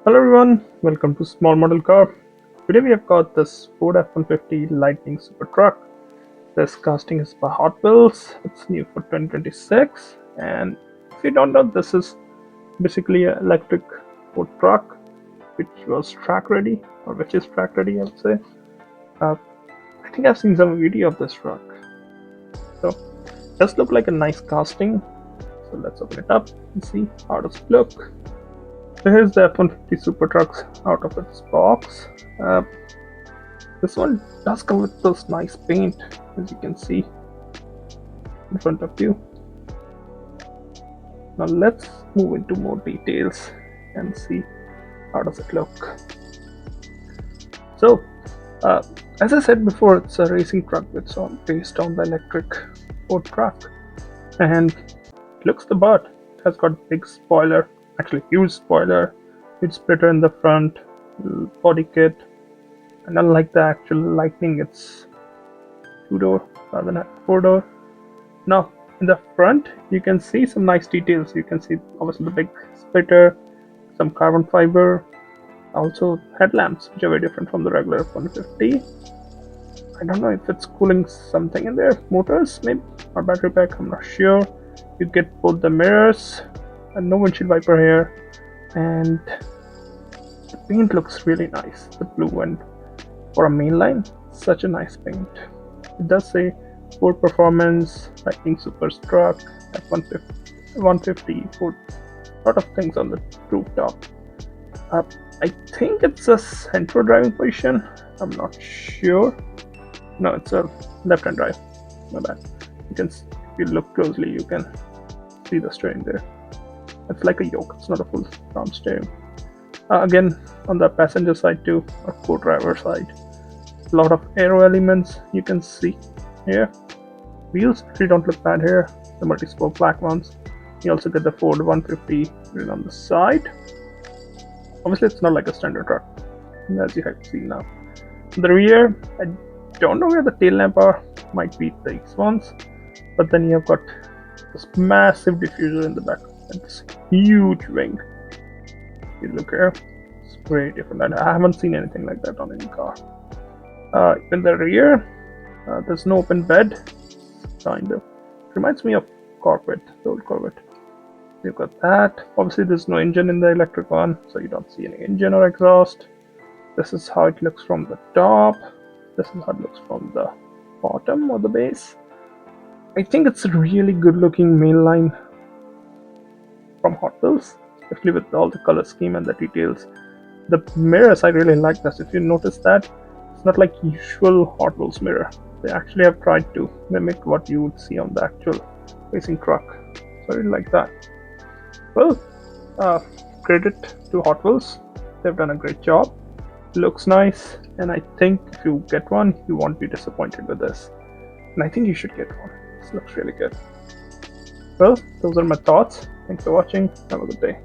Hello everyone, welcome to Small Model Car. Today we have got this Ford F150 Lightning Super truck. This casting is by Hot Wheels. It's new for 2026, and if you don't know, this is basically an electric Ford truck which was track ready, or which is track ready, I would say. Uh, I think I've seen some video of this truck. So it does look like a nice casting. So let's open it up and see how does it look. So here's the F150 Super Trucks out of its box. Uh, this one does come with this nice paint, as you can see in front of you. Now let's move into more details and see how does it look. So, uh, as I said before, it's a racing truck that's based on the electric Ford truck, and it looks the part. It has got big spoiler, actually huge spoiler, huge splitter in the front, body kit, and unlike the actual Lightning, it's two-door rather than a four-door. Now, in the front, you can see some nice details. You can see obviously the big splitter, some carbon fiber, also headlamps, which are very different from the regular F150. I don't know if it's cooling something in there, motors maybe, or battery pack, I'm not sure. You get both the mirrors, and no windshield wiper here, and the paint looks really nice, the blue, and for a mainline, such a nice paint. It does say Ford Performance, Lightning Super Truck, F150, Ford, a lot of things on the rooftop. I think it's a central driving position, I'm not sure. No, it's a left-hand drive, my bad. If you look closely, you can see the steering there. It's like a yoke, it's not a full round steering. Again, on the passenger side too, or co-driver side, a lot of aero elements you can see here. Wheels actually don't look bad here, the multi-spoke black ones. You also get the Ford 150 written on the side. Obviously, it's not like a standard truck, as you have seen now. In the rear, I don't know where the tail lamp are, might be these ones, but then you have got this massive diffuser in the back and this huge wing. You look here, it's very different. I haven't seen anything like that on any car. In the rear, there's no open bed, kind of. Reminds me of Corvette, the old Corvette. You've got that. Obviously, there's no engine in the electric one, so you don't see any engine or exhaust. This is how it looks from the top. This is how it looks from the bottom or the base. I think it's a really good looking mainline from Hot Wheels, especially with all the color scheme and the details. The mirrors, I really like this. If you notice that, it's not like usual Hot Wheels mirror. They actually have tried to mimic what you would see on the actual racing truck. So I really like that. Well, credit to Hot Wheels. They've done a great job. Looks nice, and I think if you get one, you won't be disappointed with this. And I think you should get one. This looks really good. Well, those are my thoughts. Thanks for watching. Have a good day.